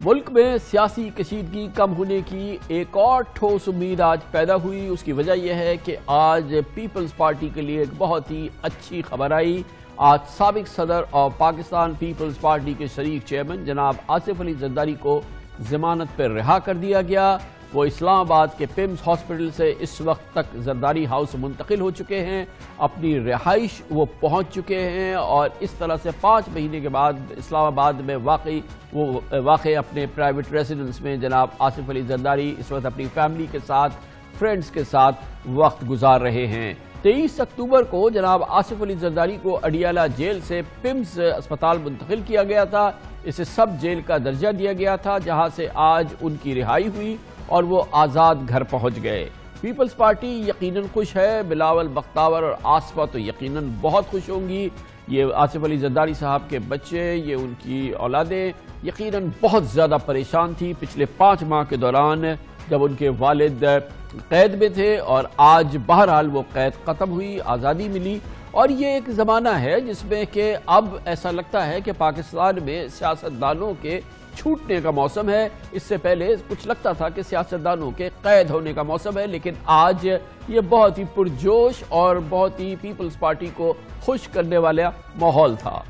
ملک میں سیاسی کشیدگی کم ہونے کی ایک اور ٹھوس امید آج پیدا ہوئی۔ اس کی وجہ یہ ہے کہ آج پیپلز پارٹی کے لیے ایک بہت ہی اچھی خبر آئی۔ آج سابق صدر اور پاکستان پیپلز پارٹی کے شریک چیئرمین جناب آصف علی زرداری کو ضمانت پر رہا کر دیا گیا۔ وہ اسلام آباد کے پیمز ہاسپٹل سے اس وقت تک زرداری ہاؤس منتقل ہو چکے ہیں، اپنی رہائش وہ پہنچ چکے ہیں، اور اس طرح سے 5 مہینے کے بعد اسلام آباد میں واقع اپنے پرائیویٹ ریزیڈنس میں جناب آصف علی زرداری اس وقت اپنی فیملی کے ساتھ، فرینڈز کے ساتھ وقت گزار رہے ہیں۔ 23 اکتوبر کو جناب آصف علی زرداری کو اڈیالہ جیل سے پیمز اسپتال منتقل کیا گیا تھا۔ اسے سب جیل کا درجہ دیا گیا تھا، جہاں سے آج ان کی رہائی ہوئی اور وہ آزاد گھر پہنچ گئے۔ پیپلز پارٹی یقیناً خوش ہے، بلاول بختاور اور آصفہ تو یقیناً بہت خوش ہوں گی۔ یہ آصف علی زرداری صاحب کے بچے، یہ ان کی اولادیں یقیناً بہت زیادہ پریشان تھی پچھلے 5 ماہ کے دوران، جب ان کے والد قید میں تھے، اور آج بہرحال وہ قید ختم ہوئی، آزادی ملی۔ اور یہ ایک زمانہ ہے جس میں کہ اب ایسا لگتا ہے کہ پاکستان میں سیاستدانوں کے چھوٹنے کا موسم ہے۔ اس سے پہلے کچھ لگتا تھا کہ سیاستدانوں کے قید ہونے کا موسم ہے، لیکن آج یہ بہت ہی پرجوش اور بہت ہی پیپلز پارٹی کو خوش کرنے والا ماحول تھا۔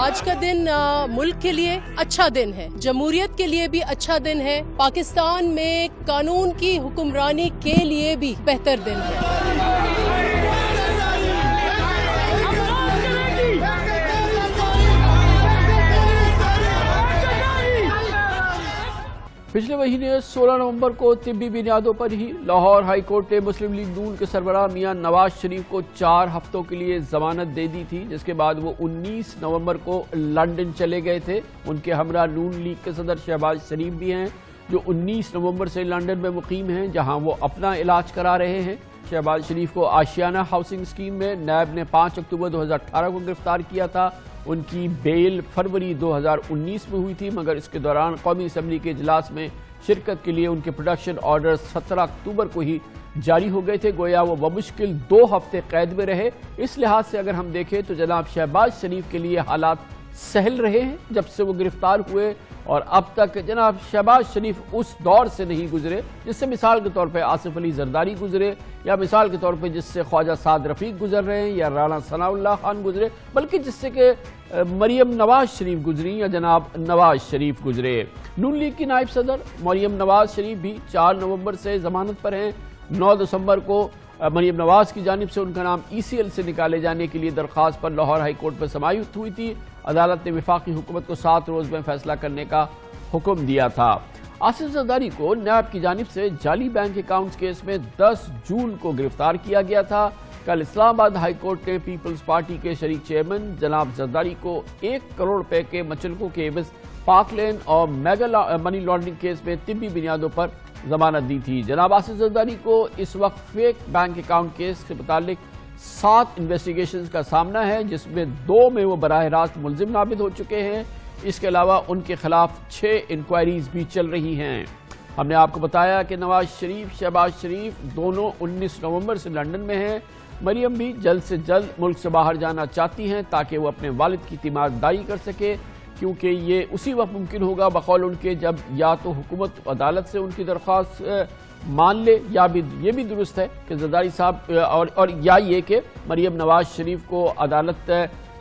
آج کا دن ملک کے لیے اچھا دن ہے، جمہوریت کے لیے بھی اچھا دن ہے، پاکستان میں قانون کی حکمرانی کے لیے بھی بہتر دن ہے۔ پچھلے مہینے 16 نومبر کو طبی بنیادوں پر ہی لاہور ہائی کورٹ نے مسلم لیگ نون کے سربراہ میاں نواز شریف کو 4 ہفتوں کے لیے ضمانت دے دی تھی، جس کے بعد وہ 19 نومبر کو لندن چلے گئے تھے۔ ان کے ہمراہ نون لیگ کے صدر شہباز شریف بھی ہیں، جو 19 نومبر سے لندن میں مقیم ہیں، جہاں وہ اپنا علاج کرا رہے ہیں۔ شہباز شریف کو آشیانہ ہاؤسنگ اسکیم میں نیب نے 5 اکتوبر 2018 کو گرفتار کیا تھا۔ ان کی بیل فروری 2019 میں ہوئی تھی، مگر اس کے دوران قومی اسمبلی کے اجلاس میں شرکت کے لیے ان کے پروڈکشن آرڈر 17 اکتوبر کو ہی جاری ہو گئے تھے۔ گویا وہ بمشکل 2 ہفتے قید میں رہے۔ اس لحاظ سے اگر ہم دیکھیں تو جناب شہباز شریف کے لیے حالات سہل رہے ہیں جب سے وہ گرفتار ہوئے، اور اب تک جناب شہباز شریف اس دور سے نہیں گزرے جس سے مثال کے طور پہ آصف علی زرداری گزرے، یا مثال کے طور پہ جس سے خواجہ سعد رفیق گزر رہے ہیں، یا رانا ثناء اللہ خان گزرے، بلکہ جس سے کہ مریم نواز شریف گزری یا جناب نواز شریف گزرے۔ نون لیگ کی نائب صدر مریم نواز شریف بھی 4 نومبر سے ضمانت پر ہیں۔ 9 دسمبر کو مریم نواز کی جانب سے ان کا نام ECL سے نکالے جانے کے لیے درخواست پر لاہور ہائی کورٹ میں سماعت ہوئی تھی۔ عدالت نے وفاقی حکومت کو 7 روز میں فیصلہ کرنے کا حکم دیا تھا۔ آصف زرداری کو نیب کی جانب سے جعلی بینک اکاؤنٹس کیس میں 10 جون کو گرفتار کیا گیا تھا۔ کل اسلام آباد ہائی کورٹ نے پیپلز پارٹی کے شریک چیئرمین جناب زرداری کو 1 کروڑ روپے کے مچلکوں کے عوض پاک لین اور میگا منی لانڈرنگ کیس میں طبی بنیادوں پر ضمانت دی تھی۔ جناب آصف زرداری کو اس وقت فیک بینک اکاؤنٹ کیس سے متعلق 7 انویسٹیگیشنز کا سامنا ہے، جس میں 2 میں وہ براہ راست ملزم نامزد ہو چکے ہیں۔ اس کے علاوہ ان کے خلاف 6 انکوائریز بھی چل رہی ہیں۔ ہم نے آپ کو بتایا کہ نواز شریف، شہباز شریف دونوں 19 نومبر سے لندن میں ہیں۔ مریم بھی جلد سے جلد ملک سے باہر جانا چاہتی ہیں تاکہ وہ اپنے والد کی تیمارداری کر سکے، کیونکہ یہ اسی وقت ممکن ہوگا بقول ان کے جب یا تو حکومت عدالت سے ان کی درخواست مان لے، یا بھی یہ بھی درست ہے کہ زرداری صاحب اور یا یہ کہ مریم نواز شریف کو عدالت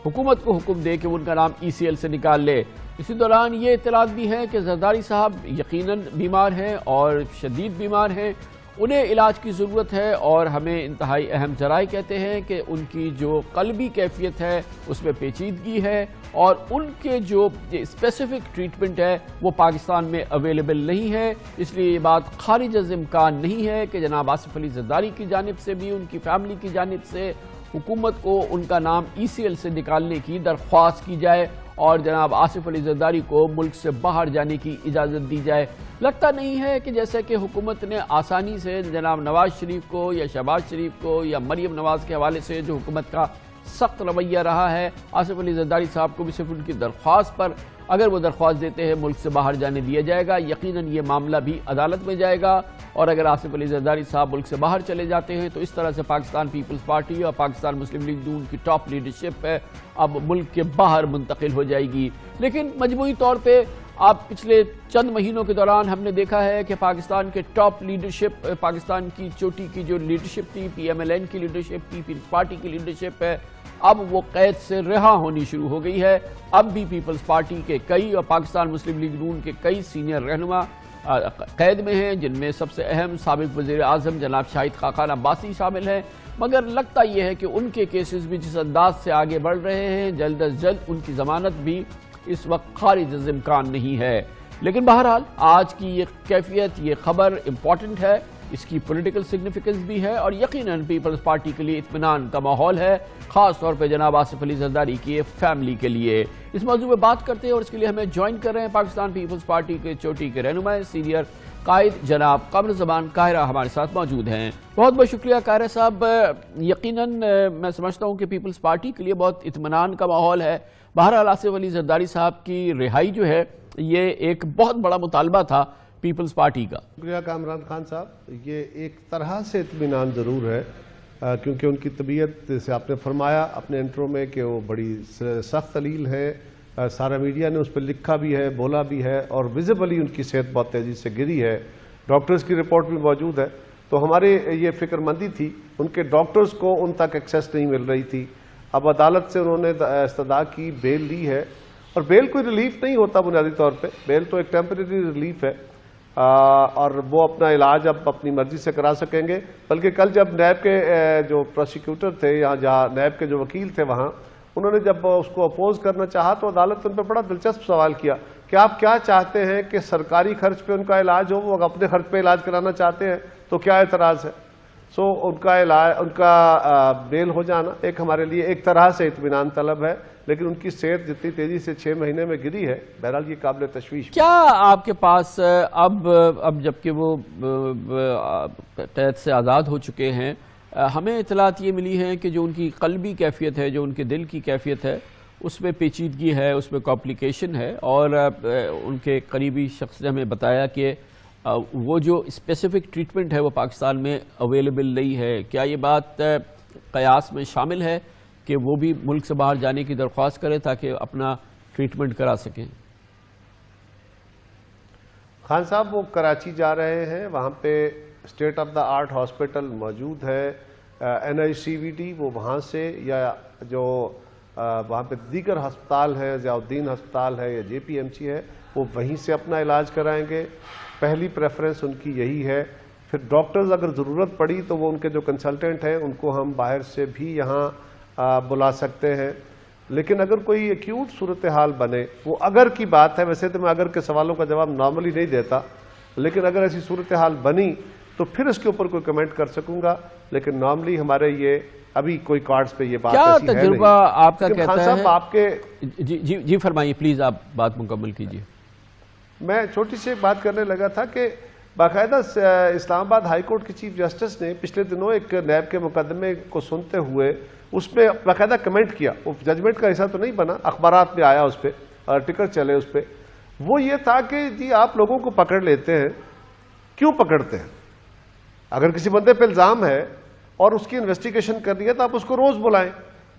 حکومت کو حکم دے کہ ان کا نام ECL سے نکال لے۔ اسی دوران یہ اطلاعات بھی ہیں کہ زرداری صاحب یقیناً بیمار ہیں اور شدید بیمار ہیں، انہیں علاج کی ضرورت ہے، اور ہمیں انتہائی اہم ذرائع کہتے ہیں کہ ان کی جو قلبی کیفیت ہے اس میں پیچیدگی ہے، اور ان کے جو اسپیسیفک ٹریٹمنٹ ہے وہ پاکستان میں اویلیبل نہیں ہے۔ اس لیے یہ بات خارج از امکان نہیں ہے کہ جناب آصف علی زرداری کی جانب سے بھی ان کی فیملی کی جانب سے حکومت کو ان کا نام ECL سے نکالنے کی درخواست کی جائے اور جناب آصف علی زرداری کو ملک سے باہر جانے کی اجازت دی جائے۔ لگتا نہیں ہے کہ جیسے کہ حکومت نے آسانی سے جناب نواز شریف کو یا شہباز شریف کو یا مریم نواز کے حوالے سے جو حکومت کا سخت رویہ رہا ہے، آصف علی زرداری صاحب کو بھی صرف ان کی درخواست پر اگر وہ درخواست دیتے ہیں ملک سے باہر جانے دیا جائے گا. یقیناً یہ معاملہ بھی عدالت میں جائے گا, اور اگر آصف علی زرداری صاحب ملک سے باہر چلے جاتے ہیں تو اس طرح سے پاکستان پیپلز پارٹی اور پاکستان مسلم لیگ نون کی ٹاپ لیڈرشپ ہے اب ملک کے باہر منتقل ہو جائے گی. لیکن مجموعی طور پہ آپ پچھلے چند مہینوں کے دوران ہم نے دیکھا ہے کہ پاکستان کے ٹاپ لیڈرشپ, پاکستان کی چوٹی کی جو لیڈرشپ تھی, پی ایم ایل این کی لیڈرشپ, پیپلز پارٹی کی لیڈرشپ ہے, اب وہ قید سے رہا ہونی شروع ہو گئی ہے. اب بھی پیپلز پارٹی کے کئی اور پاکستان مسلم لیگ نون کے کئی سینئر رہنما قید میں ہیں, جن میں سب سے اہم سابق وزیر اعظم جناب شاہد خاقان عباسی شامل ہیں. مگر لگتا یہ ہے کہ ان کے کیسز بھی جس انداز سے آگے بڑھ رہے ہیں, جلد از جلد ان کی ضمانت بھی اس وقت خارج از امکان نہیں ہے. لیکن بہرحال آج کی یہ کیفیت, یہ خبر امپورٹنٹ ہے, اس کی پولیٹیکل سگنیفیکنس بھی ہے, اور یقیناً پیپلز پارٹی کے لیے اطمینان کا ماحول ہے, خاص طور پہ جناب آصف علی زرداری کی فیملی کے لیے. اس موضوع پہ بات کرتے ہیں اور اس کے لیے ہمیں جوائن کر رہے ہیں پاکستان پیپلز پارٹی کے چوٹی کے رہنما سینئر قائد جناب قمر زمان قاہرہ ہمارے ساتھ موجود ہیں. بہت بہت شکریہ قاہرہ صاحب. یقیناً میں سمجھتا ہوں کہ پیپلز پارٹی کے لیے بہت اطمینان کا ماحول ہے. بہرحال آصف علی زرداری صاحب کی رہائی جو ہے یہ ایک بہت بڑا مطالبہ تھا پیپلز پارٹی کا. شکریہ کامران خان صاحب. یہ ایک طرح سے اطمینان ضرور ہے, کیونکہ ان کی طبیعت سے آپ نے فرمایا اپنے انٹرو میں کہ وہ بڑی سخت علیل ہے. سارا میڈیا نے اس پہ لکھا بھی ہے, بولا بھی ہے, اور ویزیبلی ان کی صحت بہت تیزی سے گری ہے. ڈاکٹرز کی رپورٹ بھی موجود ہے. تو ہمارے یہ فکر مندی تھی, ان کے ڈاکٹرز کو ان تک ایکسیس نہیں مل رہی تھی. اب عدالت سے انہوں نے استدعا کی, بیل لی ہے, اور بیل کوئی ریلیف نہیں ہوتا بنیادی طور پہ. بیل تو ایک ٹیمپریری ریلیف ہے, اور وہ اپنا علاج اب اپنی مرضی سے کرا سکیں گے. بلکہ کل جب نیب کے جو پروسیکیوٹر تھے, یا جہاں نیب کے جو وکیل تھے وہاں, انہوں نے جب اس کو اپوز کرنا چاہا تو عدالت ان پہ بڑا دلچسپ سوال کیا کہ آپ کیا چاہتے ہیں کہ سرکاری خرچ پہ ان کا علاج ہو, وہ اپنے خرچ پہ علاج کرانا چاہتے ہیں تو کیا اعتراض ہے. سو ان کا علاج, ان کا بیل ہو جانا ایک ہمارے لیے ایک طرح سے اطمینان طلب ہے. لیکن ان کی صحت جتنی تیزی سے 6 مہینے میں گری ہے, بہرحال یہ قابل تشویش. کیا آپ کے پاس اب جبکہ وہ قید سے آزاد ہو چکے ہیں, ہمیں اطلاعات یہ ملی ہیں کہ جو ان کی قلبی کیفیت ہے, جو ان کے دل کی کیفیت ہے, اس میں پیچیدگی ہے, اس میں کمپلیکیشن ہے, اور ان کے قریبی شخص نے ہمیں بتایا کہ وہ جو اسپیسیفک ٹریٹمنٹ ہے وہ پاکستان میں اویلیبل نہیں ہے. کیا یہ بات قیاس میں شامل ہے کہ وہ بھی ملک سے باہر جانے کی درخواست کرے تاکہ اپنا ٹریٹمنٹ کرا سکیں؟ خان صاحب وہ کراچی جا رہے ہیں, وہاں پہ state of the art hospital موجود ہے, NICVT, وہ وہاں سے, یا جو وہاں پہ دیگر ہسپتال ہے, ضیاء الدین ہسپتال ہے یا JPMC ہے, وہ وہیں سے اپنا علاج کرائیں گے. پہلی پریفرنس ان کی یہی ہے. پھر ڈاکٹرز اگر ضرورت پڑی تو وہ ان کے جو کنسلٹنٹ ہیں ان کو ہم باہر سے بھی یہاں بلا سکتے ہیں. لیکن اگر کوئی ایکیوٹ صورتحال بنے, وہ اگر کی بات ہے, ویسے تو میں اگر کے سوالوں کا جواب نارملی نہیں دیتا, لیکن اگر ایسی صورتحال بنی تو پھر اس کے اوپر کوئی کمنٹ کر سکوں گا. لیکن نارملی ہمارے یہ ابھی کوئی کارڈز پہ یہ بات ایسی ہے نہیں. تجربہ آپ کا کہتا ہے؟ صاحب آپ کے جی فرمائیے پلیز, آپ بات مکمل کیجیے. میں چھوٹی سی ایک بات کرنے لگا تھا کہ باقاعدہ اسلام آباد ہائی کورٹ کے چیف جسٹس نے پچھلے دنوں ایک نیب کے مقدمے کو سنتے ہوئے اس میں باقاعدہ کمنٹ کیا. وہ ججمنٹ کا حصہ تو نہیں بنا, اخبارات میں آیا, اس پہ آرٹیکل چلے اس پہ. وہ یہ تھا کہ جی آپ لوگوں کو پکڑ لیتے ہیں, کیوں پکڑتے ہیں؟ اگر کسی بندے پہ الزام ہے اور اس کی انویسٹیگیشن کرنی ہے تو آپ اس کو روز بلائیں.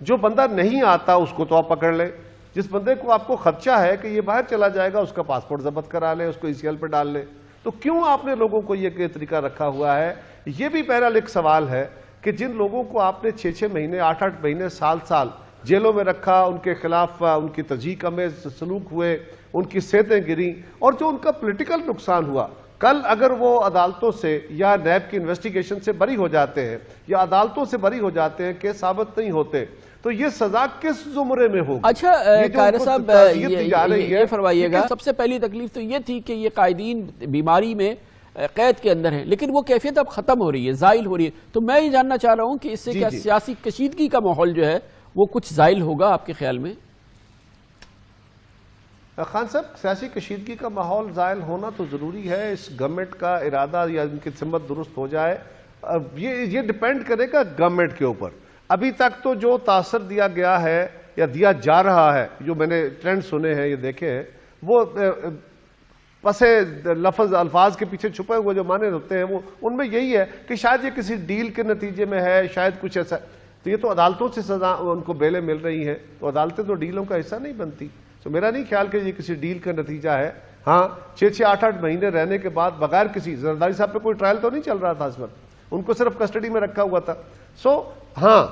جو بندہ نہیں آتا اس کو تو آپ پکڑ لیں. جس بندے کو آپ کو خدشہ ہے کہ یہ باہر چلا جائے گا, اس کا پاسپورٹ ضبط کرا لیں, اس کو ECL پہ ڈال لیں. تو کیوں آپ نے لوگوں کو یہ طریقہ رکھا ہوا ہے؟ یہ بھی بہرحال ایک سوال ہے کہ جن لوگوں کو آپ نے 6 مہینے, 8 مہینے, سال جیلوں میں رکھا, ان کے خلاف ان کی تضییق آمیز سلوک ہوئے, ان کی صحتیں گریں, اور جو ان کا پولیٹیکل نقصان ہوا, کل اگر وہ عدالتوں سے یا نیب کی انویسٹیگیشن سے بری ہو جاتے ہیں یا عدالتوں سے بری ہو جاتے ہیں, کیس ثابت نہیں ہوتے, تو یہ سزا کس زمرے میں ہوگی؟ اچھا قاہرہ صاحب یہ فرمائیے گا, سب سے پہلی تکلیف تو یہ تھی کہ یہ قائدین بیماری میں قید کے اندر ہیں, لیکن وہ کیفیت اب ختم ہو رہی ہے, زائل ہو رہی ہے. تو میں یہ جاننا چاہ رہا ہوں کہ اس سے کیا سیاسی کشیدگی کا ماحول جو ہے وہ کچھ زائل ہوگا آپ کے خیال میں؟ خان صاحب, سیاسی کشیدگی کا ماحول زائل ہونا تو ضروری ہے. اس گورنمنٹ کا ارادہ یا ان کی سمت درست ہو جائے, یہ ڈیپینڈ کرے گا گورنمنٹ کے اوپر. ابھی تک تو جو تاثر دیا گیا ہے یا دیا جا رہا ہے, جو میں نے ٹرینڈ سنے ہیں, یہ دیکھے ہیں, وہ پسے لفظ الفاظ کے پیچھے چھپے ہوئے جو معنی ہوتے ہیں وہ ان میں یہی ہے کہ شاید یہ کسی ڈیل کے نتیجے میں ہے، شاید کچھ ایسا. تو یہ تو عدالتوں سے سزا ان کو بیلیں مل رہی ہیں، تو عدالتیں تو ڈیلوں کا حصہ نہیں بنتی. تو میرا نہیں خیال کہ یہ کسی ڈیل کا نتیجہ ہے. ہاں 6-8 مہینے رہنے کے بعد بغیر کسی، زرداری صاحب پہ کوئی ٹرائل تو نہیں چل رہا تھا اس وقت، ان کو صرف کسٹڈی میں رکھا ہوا تھا. ہاں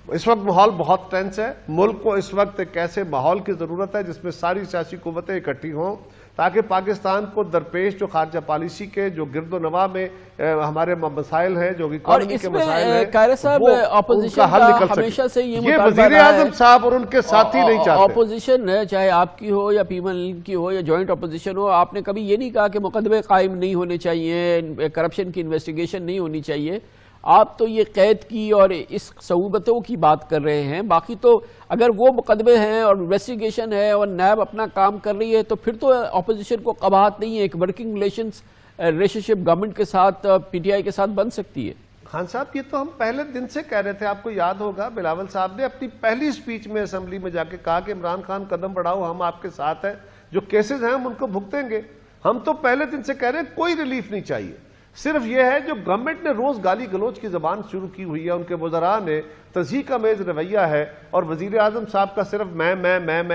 اس وقت ماحول بہت ٹینس ہے. ملک کو اس وقت ایک ایسے ماحول کی ضرورت ہے جس میں ساری سیاسی قوتیں اکٹھی ہوں تاکہ پاکستان کو درپیش جو خارجہ پالیسی کے جو گرد و نواح میں ہمارے مسائل ہیں، جو اکانومی کے مسائل ہیں، قاہرہ صاحب اپوزیشن کا ہمیشہ سے یہ وزیر اعظم صاحب اور ان کے ساتھی نہیں چاہتے. اپوزیشن ہے، چاہے آپ کی ہو یا پیپل کی ہو یا جوائنٹ اپوزیشن ہو، آپ نے کبھی یہ نہیں کہا کہ مقدمے قائم نہیں ہونے چاہیے، کرپشن کی انویسٹیگیشن نہیں ہونی چاہیے. آپ تو یہ قید کی اور اس صعوبتوں کی بات کر رہے ہیں. باقی تو اگر وہ مقدمے ہیں اور انویسٹیگیشن ہے اور نیب اپنا کام کر رہی ہے تو پھر تو اپوزیشن کو قباحت نہیں ہے. ایک ورکنگ ریلیشن شپ گورنمنٹ کے ساتھ، پی ٹی آئی کے ساتھ بن سکتی ہے. خان صاحب یہ تو ہم پہلے دن سے کہہ رہے تھے. آپ کو یاد ہوگا بلاول صاحب نے اپنی پہلی سپیچ میں اسمبلی میں جا کے کہا کہ عمران خان قدم بڑھاؤ، ہم آپ کے ساتھ ہیں، جو کیسز ہیں ہم ان کو بھگتیں گے. ہم تو پہلے دن سے کہہ رہے ہیں کوئی ریلیف نہیں چاہیے. صرف یہ ہے جو گورنمنٹ نے روز گالی گلوچ کی زبان شروع کی ہوئی ہے، ان کے وزراء نے تضحیک آمیز رویہ ہے، اور وزیر اعظم صاحب کا صرف میں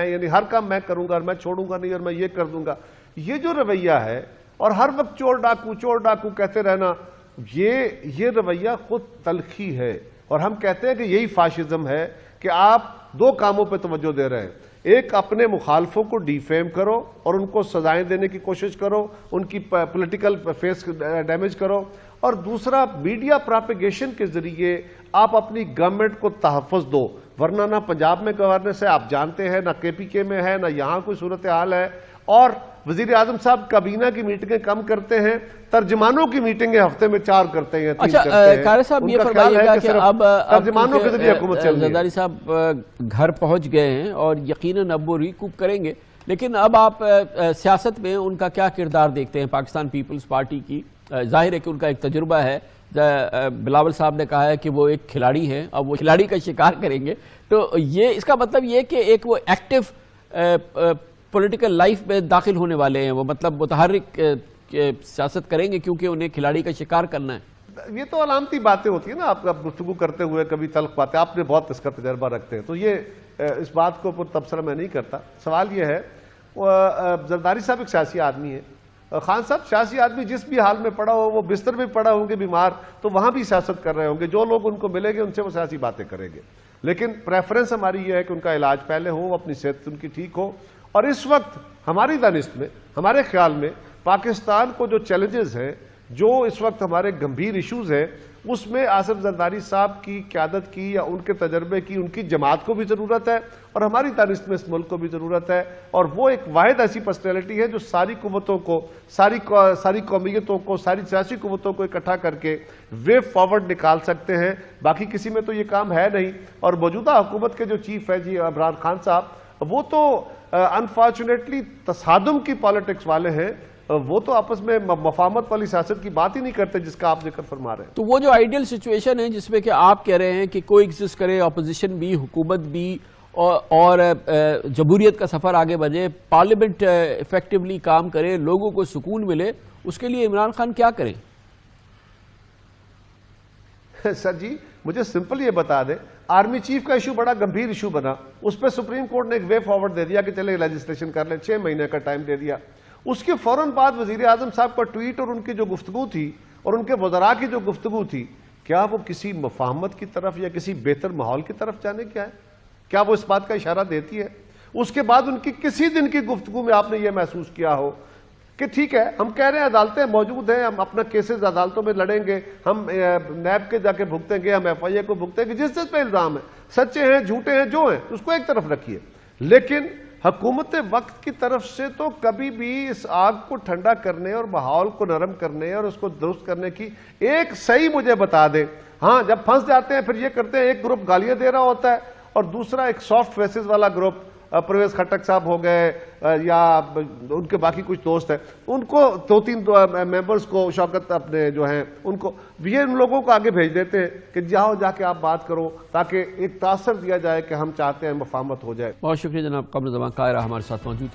یعنی ہر کام میں کروں گا اور میں چھوڑوں گا نہیں اور میں یہ کر دوں گا، یہ جو رویہ ہے، اور ہر وقت چور ڈاکو کہتے رہنا، یہ رویہ خود تلخی ہے. اور ہم کہتے ہیں کہ یہی فاشزم ہے کہ آپ دو کاموں پہ توجہ دے رہے ہیں. ایک اپنے مخالفوں کو ڈیفیم کرو اور ان کو سزائیں دینے کی کوشش کرو، ان کی پولیٹیکل فیس ڈیمیج کرو، اور دوسرا میڈیا پراپیگیشن کے ذریعے آپ اپنی گورنمنٹ کو تحفظ دو. ورنہ نہ پنجاب میں گورننس ہے، آپ جانتے ہیں، نہ کے پی کے میں ہے، نہ یہاں کوئی صورتحال ہے. اور وزیر اعظم صاحب کابینہ کی میٹنگیں کم کرتے ہیں، ترجمانوں کی میٹنگیں ہفتے میں 4 کرتے ہیں، 3 کرتے ہیں. قاہرہ صاحب یہ فرمائیے گا کہ اب ترجمانوں کے ذریعے حکومت چل رہی ہے. زرداری صاحب گھر پہنچ گئے ہیں اور یقیناً اب وہ ریکوپ کریں گے، لیکن اب آپ سیاست میں ان کا کیا کردار دیکھتے ہیں پاکستان پیپلز پارٹی کی؟ ظاہر ہے کہ ان کا ایک تجربہ ہے. بلاول صاحب نے کہا ہے کہ وہ ایک کھلاڑی ہیں، اب وہ کھلاڑی کا شکار کریں گے. تو یہ اس کا مطلب یہ کہ ایک وہ ایکٹیو پولیٹیکل لائف میں داخل ہونے والے ہیں، وہ مطلب متحرک سیاست کریں گے کیونکہ انہیں کھلاڑی کا شکار کرنا ہے. یہ تو علامتی باتیں ہوتی ہیں نا، آپ گفتگو کرتے ہوئے کبھی تلخ باتیں، آپ نے بہت اس کا تجربہ رکھتے ہیں، تو یہ اس بات کو پر تبصرہ میں نہیں کرتا. سوال یہ ہے، زرداری صاحب ایک سیاسی آدمی ہے. خان صاحب سیاسی آدمی جس بھی حال میں پڑا ہو، وہ بستر میں پڑا ہوں گے بیمار، تو وہاں بھی سیاست کر رہے ہوں گے. جو لوگ ان کو ملیں گے ان سے وہ سیاسی باتیں کریں گے. لیکن پریفرنس ہماری یہ ہے کہ ان کا علاج پہلے ہو، اپنی صحت ان کی ٹھیک ہو. اور اس وقت ہماری دانست میں، ہمارے خیال میں پاکستان کو جو چیلنجز ہیں، جو اس وقت ہمارے گمبھیر ایشوز ہیں، اس میں آصف زرداری صاحب کی قیادت کی یا ان کے تجربے کی ان کی جماعت کو بھی ضرورت ہے، اور ہماری دانست میں اس ملک کو بھی ضرورت ہے. اور وہ ایک واحد ایسی پرسنالٹی ہے جو ساری قوتوں کو، ساری قومیتوں کو، ساری سیاسی قوتوں کو اکٹھا کر کے وے فارورڈ نکال سکتے ہیں. باقی کسی میں تو یہ کام ہے نہیں. اور موجودہ حکومت کے جو چیف ہے جی عمران خان صاحب، وہ تو انفارچونیٹلی تصادم کی پالیٹکس والے ہیں. وہ تو آپس میں مفاہمت والی سیاست کی بات ہی نہیں کرتے جس کا آپ ذکر فرما رہے ہیں. تو وہ جو آئیڈیل سچویشن ہے جس میں کہ آپ کہہ رہے ہیں کہ کوئی ایگزسٹ کرے، اپوزیشن بھی، حکومت بھی، اور جمہوریت کا سفر آگے بڑھے، پارلیمنٹ ایفیکٹولی کام کرے، لوگوں کو سکون ملے، اس کے لیے عمران خان کیا کریں؟ سر جی مجھے سمپل یہ بتا دیں، آرمی چیف کا ایشو بڑا گمبھیر ایشو بنا، اس پہ سپریم کورٹ نے ایک وے فارورڈ دے دیا کہ چلے لیجسلیشن کر لیں، 6 مہینے کا ٹائم دے دیا. اس کے فوراً بعد وزیر اعظم صاحب کا ٹویٹ اور ان کی جو گفتگو تھی اور ان کے وزراء کی جو گفتگو تھی، کیا وہ کسی مفاہمت کی طرف یا کسی بہتر ماحول کی طرف جانے کیا ہے؟ کیا وہ اس بات کا اشارہ دیتی ہے؟ اس کے بعد ان کی کسی دن کی گفتگو میں آپ نے یہ محسوس کیا ہو کہ ٹھیک ہے ہم کہہ رہے ہیں عدالتیں موجود ہیں، ہم اپنا کیسز عدالتوں میں لڑیں گے، ہم نیب کے جا کے بھگتیں گے، ہم ایف آئی اے کو بھگتیں گے، جس پہ الزام ہے، سچے ہیں جھوٹے ہیں جو ہیں اس کو ایک طرف رکھیے. لیکن حکومت وقت کی طرف سے تو کبھی بھی اس آگ کو ٹھنڈا کرنے اور ماحول کو نرم کرنے اور اس کو درست کرنے کی ایک صحیح مجھے بتا دیں. ہاں جب پھنس جاتے ہیں پھر یہ کرتے ہیں، ایک گروپ گالیاں دے رہا ہوتا ہے اور دوسرا ایک سافٹ فیسز والا گروپ، پرویز خٹک صاحب ہو گئے یا ان کے باقی کچھ دوست ہیں، ان کو 2-3 ممبرز کو، شوکت اپنے جو ہیں ان کو، یہ ان لوگوں کو آگے بھیج دیتے ہیں کہ جاؤ جا کے آپ بات کرو، تاکہ ایک تاثر دیا جائے کہ ہم چاہتے ہیں مفاہمت ہو جائے. بہت شکریہ جناب قمر زمان قاہرہ ہمارے ساتھ موجود تھے.